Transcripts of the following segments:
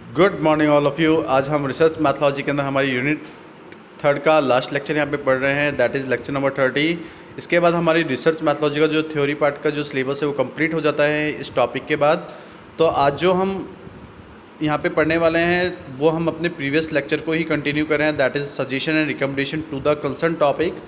Good morning all of you. आज हम research mythology के अंदर हमारी यूनिट थर्ड का लास्ट लेक्चर यहाँ पे पढ़ रहे हैं, दैट इज़ लेक्चर नंबर 30। इसके बाद हमारी रिसर्च मैथोलॉजी का जो थ्योरी पार्ट का जो सिलेबस है वो कंप्लीट हो जाता है इस टॉपिक के बाद। तो आज जो हम यहाँ पे पढ़ने वाले हैं वो हम अपने प्रीवियस लेक्चर को ही कंटिन्यू कर रहे हैं, that is suggestion and recommendation to the concern topic.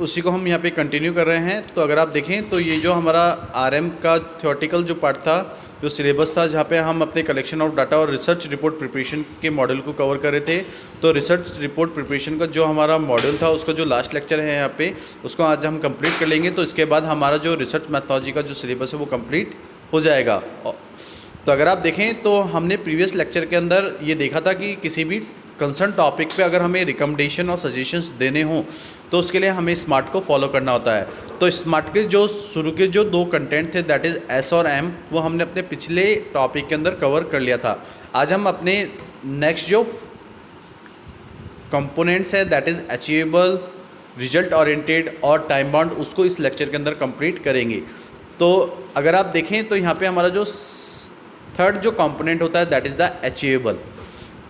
उसी को हम यहाँ पे कंटिन्यू कर रहे हैं। तो अगर आप देखें तो ये जो हमारा आरएम का थ्योरेटिकल जो पार्ट था, जो सिलेबस था, जहाँ पे हम अपने कलेक्शन ऑफ डाटा और रिसर्च रिपोर्ट प्रिपरेशन के मॉड्यूल को कवर कर रहे थे। तो रिसर्च रिपोर्ट प्रिपरेशन का जो हमारा मॉड्यूल था उसका जो लास्ट लेक्चर है यहाँ पे, उसको आज हम कंप्लीट कर लेंगे। तो इसके बाद हमारा जो रिसर्च मैथोलॉजी का जो सिलेबस है वो कंप्लीट हो जाएगा। तो अगर आप देखें तो हमने प्रीवियस लेक्चर के अंदर ये देखा था कि किसी भी कंसर्न टॉपिक पे अगर हमें रिकमेंडेशन और सजेशंस देने हों तो उसके लिए हमें स्मार्ट को फॉलो करना होता है। तो स्मार्ट के जो शुरू के जो दो कंटेंट थे, दैट इज़ एस और एम, वो हमने अपने पिछले टॉपिक के अंदर कवर कर लिया था। आज हम अपने नेक्स्ट जो कंपोनेंट्स है, that is achievable, result oriented और टाइम बाउंड, उसको इस लेक्चर के अंदर कंप्लीट करेंगे। तो अगर आप देखें तो यहाँ पे हमारा जो थर्ड जो कंपोनेंट होता है दैट इज़ द अचीवेबल।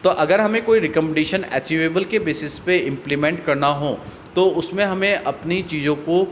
तो अगर हमें कोई रिकमेंडेशन अचीवेबल के बेसिस पे इम्प्लीमेंट करना हो तो उसमें हमें अपनी चीज़ों को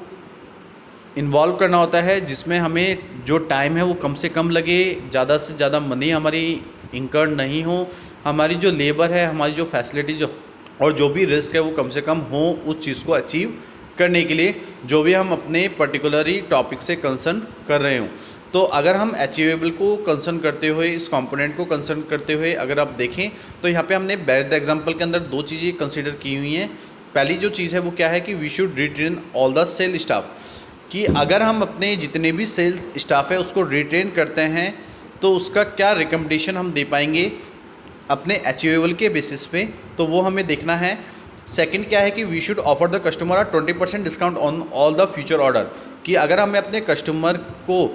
इन्वॉल्व करना होता है, जिसमें हमें जो टाइम है वो कम से कम लगे, ज़्यादा से ज़्यादा मनी हमारी इंकर्ड नहीं हो, हमारी जो लेबर है, हमारी जो फैसिलिटीज और जो भी रिस्क है वो कम से कम हो उस चीज़ को अचीव करने के लिए, जो भी हम अपने पर्टिकुलरली टॉपिक से कंसर्न कर रहे हों। तो अगर हम अचीवेबल को कंसर्न करते हुए, इस कंपोनेंट को कंसर्न करते हुए अगर आप देखें तो यहाँ पे हमने बेस्ट एग्जांपल के अंदर दो चीज़ें कंसीडर की हुई हैं। पहली जो चीज़ है वो क्या है कि we should retrain all the sale staff, कि अगर हम अपने जितने भी सेल स्टाफ है उसको रिट्रेन करते हैं तो उसका क्या रिकमेंडेशन हम दे पाएंगे अपने अचीवेबल के बेसिस पे, तो वो हमें देखना है। सेकंड क्या है कि we should offer the customer 20% discount on all the future order, कि अगर हमें अपने कस्टमर को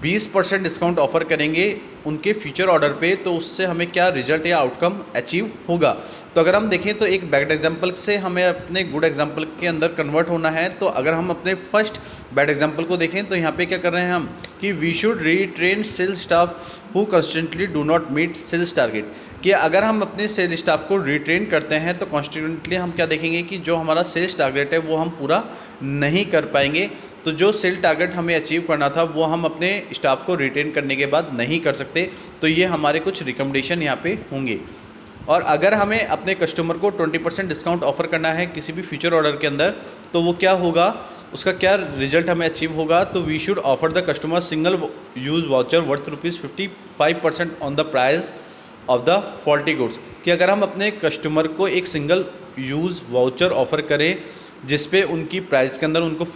20% डिस्काउंट ऑफर करेंगे उनके फ्यूचर ऑर्डर पे, तो उससे हमें क्या रिजल्ट या आउटकम अचीव होगा। तो अगर हम देखें तो एक बैड एग्जांपल से हमें अपने गुड एग्जांपल के अंदर कन्वर्ट होना है। तो अगर हम अपने फर्स्ट बैड एग्जांपल को देखें तो यहाँ पे क्या कर रहे हैं हम कि we should retrain sales staff who constantly do not meet sales target, कि अगर हम अपने सेल स्टाफ को रिट्रेन करते हैं तो कॉन्स्टेंटली हम क्या देखेंगे कि जो हमारा सेल्स टारगेट है वो हम पूरा नहीं कर पाएंगे। तो जो सेल टारगेट हमें अचीव करना था वो हम अपने स्टाफ को रिटेन करने के बाद नहीं कर सकते। तो ये हमारे कुछ रिकमेंडेशन यहाँ पे होंगे। और अगर हमें अपने कस्टमर को 20% डिस्काउंट ऑफर करना है किसी भी फ्यूचर ऑर्डर के अंदर, तो वो क्या होगा, उसका क्या रिजल्ट हमें अचीव होगा। तो we should offer the customer single use voucher worth ₹55% on the price of the faulty goods, कि अगर हम अपने कस्टमर को एक सिंगल यूज़ वाउचर ऑफर करें जिस पे उनकी प्राइस के अंदर उनको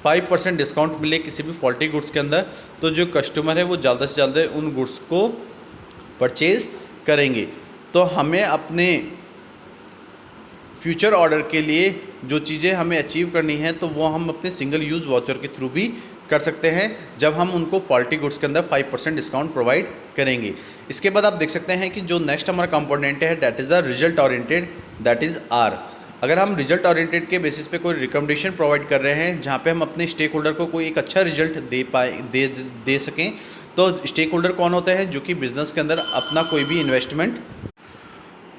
5% डिस्काउंट मिले किसी भी फॉल्टी गुड्स के अंदर, तो जो कस्टमर है वो ज़्यादा से ज़्यादा उन गुड्स को परचेज़ करेंगे। तो हमें अपने फ्यूचर ऑर्डर के लिए जो चीज़ें हमें अचीव करनी है तो वो हम अपने सिंगल यूज़ वाउचर के थ्रू भी कर सकते हैं जब हम उनको फॉल्टी गुड्स के अंदर 5% डिस्काउंट प्रोवाइड करेंगे। इसके बाद आप देख सकते हैं कि जो नेक्स्ट हमारा कंपोनेंट है that is the result oriented, that is R. अगर हम रिजल्ट ओरिएंटेड के बेसिस पे कोई रिकमेंडेशन प्रोवाइड कर रहे हैं जहाँ पे हम अपने स्टेक होल्डर को कोई एक अच्छा रिजल्ट दे सकें, तो स्टेक होल्डर कौन होता है, जो कि बिज़नेस के अंदर अपना कोई भी इन्वेस्टमेंट,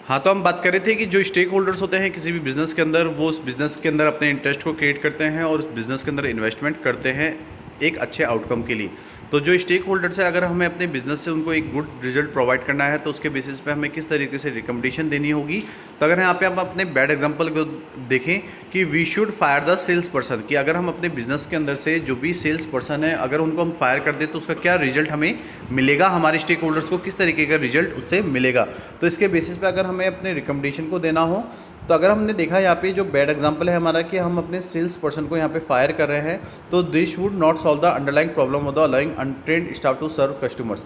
हाँ, तो हम बात कर रहे थे कि जो स्टेक होल्डर्स होते हैं किसी भी बिज़नेस के अंदर, वो उस बिज़नेस के अंदर अपने इंटरेस्ट को क्रिएट करते हैं और उस बिज़नेस के अंदर इन्वेस्टमेंट करते हैं एक अच्छे आउटकम के लिए। तो जो स्टेक होल्डर्स है, अगर हमें अपने बिज़नेस से उनको एक गुड रिजल्ट प्रोवाइड करना है तो उसके बेसिस पे हमें किस तरीके से रिकमेंडेशन देनी होगी। तो अगर यहाँ पे हम अपने बैड एग्जांपल को देखें कि we should fire the sales person, कि अगर हम अपने बिज़नेस के अंदर से जो भी सेल्स पर्सन है अगर उनको हम फायर कर दें तो उसका क्या रिजल्ट हमें मिलेगा, हमारे स्टेक होल्डर्स को किस तरीके का रिजल्ट उससे मिलेगा। तो इसके बेसिस पे अगर हमें अपने रिकमेंडेशन को देना हो, तो अगर हमने देखा यहाँ पे जो बैड एग्जांपल है हमारा कि हम अपने सेल्स पर्सन को यहाँ पे फायर कर रहे हैं, तो this would not solve the underlying problem of the allowing untrained staff to serve customers.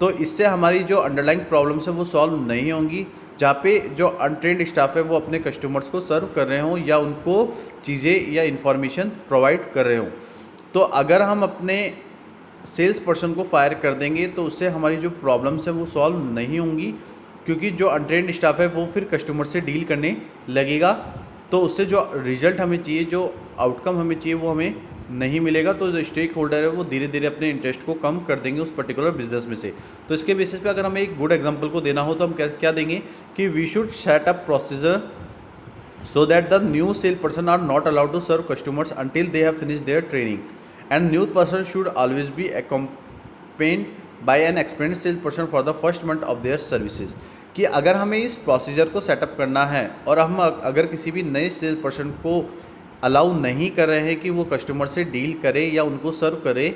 तो इससे हमारी जो अंडरलाइंग प्रॉब्लम्स है वो सॉल्व नहीं होंगी, जहाँ पे जो अनट्रेन्ड स्टाफ है वो अपने कस्टमर्स को सर्व कर रहे हों या उनको चीज़ें या इन्फॉर्मेशन प्रोवाइड कर रहे हों। तो अगर हम अपने सेल्स पर्सन को फायर कर देंगे तो उससे हमारी जो प्रॉब्लम्स है वो सॉल्व नहीं होंगी, क्योंकि जो अनट्रेन्ड स्टाफ है वो फिर कस्टमर से डील करने लगेगा। तो उससे जो रिज़ल्ट हमें चाहिए, जो आउटकम हमें चाहिए, वो हमें नहीं मिलेगा तो जो स्टेक होल्डर है वो धीरे धीरे अपने इंटरेस्ट को कम कर देंगे उस पर्टिकुलर बिजनेस में से। तो इसके बेसिस पे अगर हमें एक गुड एग्जांपल को देना हो तो हम क्या क्या देंगे कि we should set up procedure so that the new sales person are not allowed to serve customers until they have finished their training, and new person should always be accompanied by an experienced sales person for the first month of their services। कि अगर हमें इस procedure को setup करना है और हम अगर किसी भी नए सेल्स पर्सन को अलाउ नहीं कर रहे हैं कि वो कस्टमर से डील करे या उनको सर्व करे,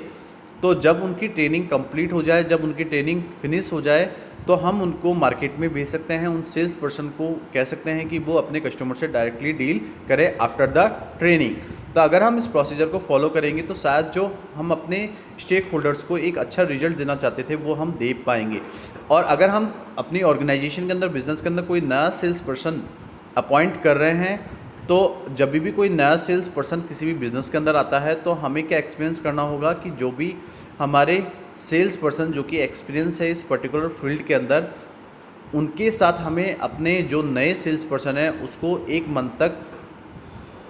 तो जब उनकी ट्रेनिंग कंप्लीट हो जाए, जब उनकी ट्रेनिंग फिनिश हो जाए, तो हम उनको मार्केट में भेज सकते हैं। उन सेल्स पर्सन को कह सकते हैं कि वो अपने कस्टमर से डायरेक्टली डील करे आफ्टर द ट्रेनिंग। तो अगर हम इस प्रोसीजर को फॉलो करेंगे तो शायद जो हम अपने स्टेक होल्डर्स को एक अच्छा रिजल्ट देना चाहते थे वो हम दे पाएंगे। और अगर हम अपनी ऑर्गेनाइजेशन के अंदर, बिजनेस के अंदर कोई नया सेल्स पर्सन अपॉइंट कर रहे हैं, तो जब भी कोई नया सेल्स पर्सन किसी भी बिज़नेस के अंदर आता है तो हमें क्या एक्सपीरियंस करना होगा कि जो भी हमारे सेल्स पर्सन जो कि एक्सपीरियंस है इस पर्टिकुलर फील्ड के अंदर, उनके साथ हमें अपने जो नए सेल्स पर्सन है उसको 1 मंथ तक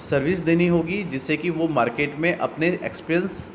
सर्विस देनी होगी, जिससे कि वो मार्केट में अपने एक्सपीरियंस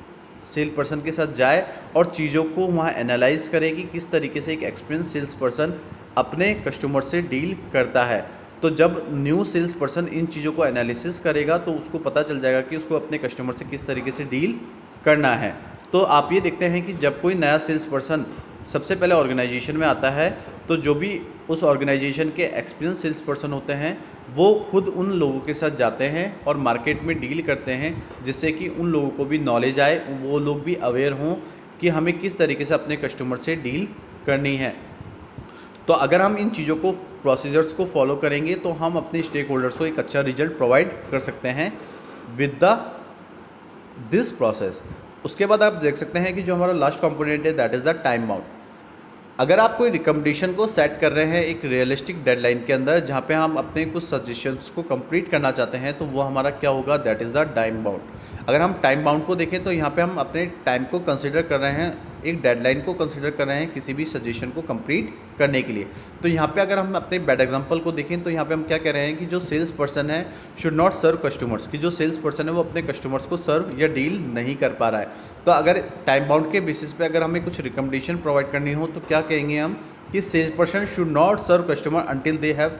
सेल पर्सन के साथ जाए और चीज़ों को वहाँ एनालाइज करे कि किस तरीके से एक एक्सपीरियंस सेल्स पर्सन अपने कस्टमर से डील करता है। तो जब न्यू सेल्स पर्सन इन चीज़ों को एनालिसिस करेगा तो उसको पता चल जाएगा कि उसको अपने कस्टमर से किस तरीके से डील करना है। तो आप ये देखते हैं कि जब कोई नया सेल्स पर्सन सबसे पहले ऑर्गेनाइजेशन में आता है तो जो भी उस ऑर्गेनाइजेशन के एक्सपीरियंस सेल्स पर्सन होते हैं वो खुद उन लोगों के साथ जाते हैं और मार्केट में डील करते हैं, जिससे कि उन लोगों को भी नॉलेज आए, वो लोग भी अवेयर हों कि हमें किस तरीके से अपने कस्टमर से डील करनी है। तो अगर हम इन चीज़ों को, प्रोसीजर्स को फॉलो करेंगे तो हम अपने स्टेक होल्डर्स को एक अच्छा रिजल्ट प्रोवाइड कर सकते हैं विद दिस प्रोसेस। उसके बाद आप देख सकते हैं कि जो हमारा लास्ट कंपोनेंट है that is the time bound. अगर आप कोई रिकमेंडेशन को सेट कर रहे हैं एक रियलिस्टिक डेडलाइन के अंदर जहाँ पे हम अपने कुछ सजेशंस को कंप्लीट करना चाहते हैं, तो वो हमारा क्या होगा, that is the time bound. अगर हम टाइम बाउंड को देखें तो यहाँ पे हम अपने टाइम को कंसिडर कर रहे हैं, एक डेडलाइन को कंसिडर कर रहे हैं किसी भी सजेशन को कंप्लीट करने के लिए। तो यहाँ पे अगर हम अपने बैड एग्जांपल को देखें तो यहाँ पे हम क्या कह रहे हैं कि जो सेल्स पर्सन है शुड नॉट सर्व कस्टमर्स, कि जो सेल्स पर्सन है वो अपने कस्टमर्स को सर्व या डील नहीं कर पा रहा है। तो अगर टाइम बाउंड के बेसिस पे अगर हमें कुछ रिकमेंडेशन प्रोवाइड करनी हो तो क्या कहेंगे हम कि sales person should not serve customer until they have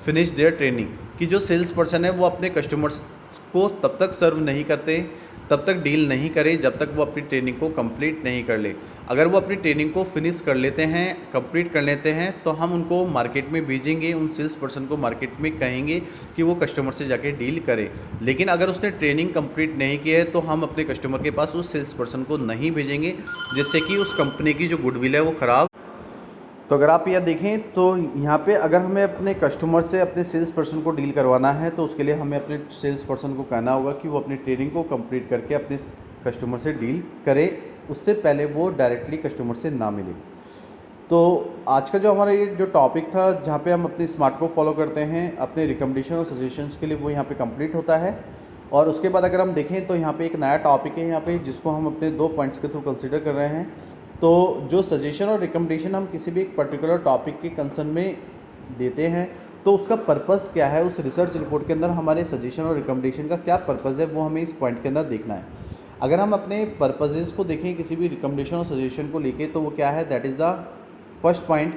finish their training, कि जो सेल्स पर्सन है वो अपने कस्टमर्स को तब तक सर्व नहीं करते, तब तक डील नहीं करे जब तक वो अपनी ट्रेनिंग को कंप्लीट नहीं कर ले। अगर वो अपनी ट्रेनिंग को फिनिश कर लेते हैं, कंप्लीट कर लेते हैं, तो हम उनको मार्केट में भेजेंगे, उन सेल्स पर्सन को मार्केट में कहेंगे कि वो कस्टमर से जाके डील करे। लेकिन अगर उसने ट्रेनिंग कंप्लीट नहीं की है तो हम अपने कस्टमर के पास उस सेल्स पर्सन को नहीं भेजेंगे, जिससे कि उस कंपनी की जो गुडविल है वो ख़राब। तो अगर आप यह देखें तो यहाँ पे अगर हमें अपने कस्टमर से अपने सेल्स पर्सन को डील करवाना है तो उसके लिए हमें अपने सेल्स पर्सन को कहना होगा कि वो अपनी ट्रेनिंग को कंप्लीट करके अपने कस्टमर से डील करे, उससे पहले वो डायरेक्टली कस्टमर से ना मिले। तो आज का जो हमारा ये जो टॉपिक था जहाँ पे हम अपने स्मार्ट को फॉलो करते हैं अपने रिकमेंडेशन और सजेशंस के लिए, वो यहाँ पे कंप्लीट होता है। और उसके बाद अगर हम देखें तो यहाँ पे एक नया टॉपिक है यहाँ पे जिसको हम अपने 2 पॉइंट्स के थ्रू कंसिडर कर रहे हैं। तो जो सजेशन और रिकमेंडेशन हम किसी भी एक पर्टिकुलर टॉपिक के कंसर्न में देते हैं तो उसका पर्पज़ क्या है, उस रिसर्च रिपोर्ट के अंदर हमारे सजेशन और रिकमेंडेशन का क्या पर्पज़ है, वो हमें इस पॉइंट के अंदर देखना है। अगर हम अपने पर्पजेज़ को देखें किसी भी रिकमेंडेशन और सजेशन को लेके तो वो क्या है, that is the first point,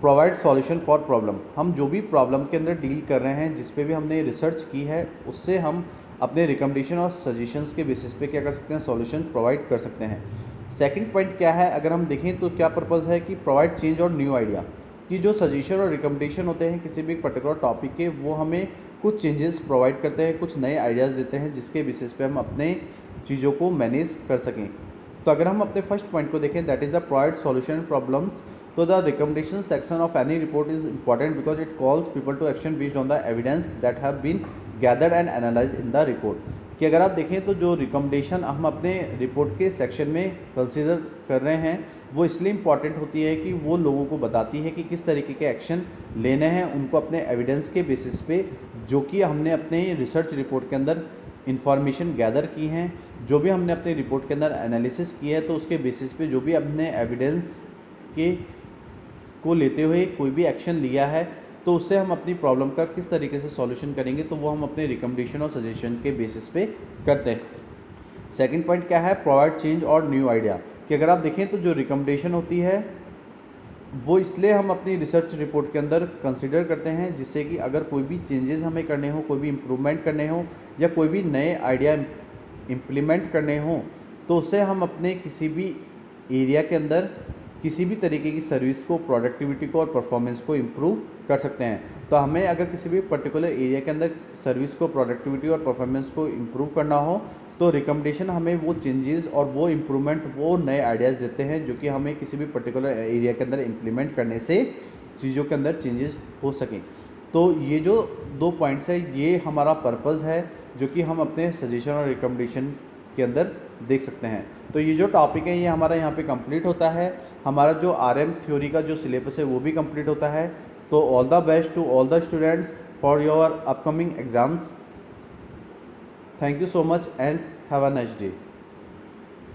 provide solution for problem. हम जो भी प्रॉब्लम के अंदर डील कर रहे हैं, जिस पे भी हमने रिसर्च की है, उससे हम अपने रिकमेंडेशन और सजेशंस के बेसिस पे क्या कर सकते हैं, सॉल्यूशन प्रोवाइड कर सकते हैं। सेकंड पॉइंट क्या है, अगर हम देखें तो क्या पर्पज़ है कि प्रोवाइड चेंज और न्यू आइडिया, कि जो सजेशन और रिकमेंडेशन होते हैं किसी भी पर्टिकुलर टॉपिक के, वो हमें कुछ चेंजेस प्रोवाइड करते हैं, कुछ नए आइडियाज़ देते हैं जिसके बेसिस पे हम अपने चीज़ों को मैनेज कर सकें। तो अगर हम अपने फर्स्ट पॉइंट को देखें that is the provide solution problems, तो the recommendation section of any report is important because it calls people to action based on the evidence that have been gathered and analyse in the report. कि अगर आप देखें तो जो recommendation हम अपने report के सेक्शन में कंसीडर कर रहे हैं वो इसलिए इम्पॉर्टेंट होती है कि वो लोगों को बताती है कि किस तरीके के एक्शन लेने हैं उनको अपने एविडेंस के बेसिस पे, जो कि हमने अपने रिसर्च रिपोर्ट के अंदर इंफॉर्मेशन गैदर की हैं, जो भी हमने अपने रिपोर्ट के अंदर एनालिसिस की है, तो उसके बेसिस पे जो भी हमने एविडेंस के को लेते हुए कोई भी एक्शन लिया है तो उससे हम अपनी प्रॉब्लम का किस तरीके से सॉल्यूशन करेंगे, तो वो हम अपने रिकमेंडेशन और सजेशन के बेसिस पे करते हैं। सेकंड पॉइंट क्या है, प्रोवाइड चेंज और न्यू आइडिया, कि अगर आप देखें तो जो रिकमेंडेशन होती है वो इसलिए हम अपनी रिसर्च रिपोर्ट के अंदर कंसिडर करते हैं जिससे कि अगर कोई भी चेंजेस हमें करने हो, कोई भी इम्प्रूवमेंट करने हो या कोई भी नए आइडिया इम्प्लीमेंट करने हो, तो उससे हम अपने किसी भी एरिया के अंदर किसी भी तरीके की सर्विस को, प्रोडक्टिविटी को और परफॉर्मेंस को इम्प्रूव कर सकते हैं। तो हमें अगर किसी भी पर्टिकुलर एरिया के अंदर सर्विस को, प्रोडक्टिविटी और परफॉर्मेंस को इम्प्रूव करना हो तो रिकमेंडेशन हमें वो चेंजेस और वो इम्प्रूवमेंट, वो नए आइडियाज़ देते हैं जो कि हमें किसी भी पर्टिकुलर एरिया के अंदर इम्प्लीमेंट करने से चीज़ों के अंदर चेंजेस हो सकें। तो ये जो 2 पॉइंट्स है ये हमारा पर्पज़ है जो कि हम अपने सजेशन और रिकमेंडेशन के अंदर देख सकते हैं। तो ये जो टॉपिक है ये हमारा यहाँ पे कंप्लीट होता है। हमारा जो आरएम थ्योरी का जो सिलेबस है वो भी कंप्लीट होता है। तो all the best to all the students for your upcoming exams. Thank you so much and have a nice day.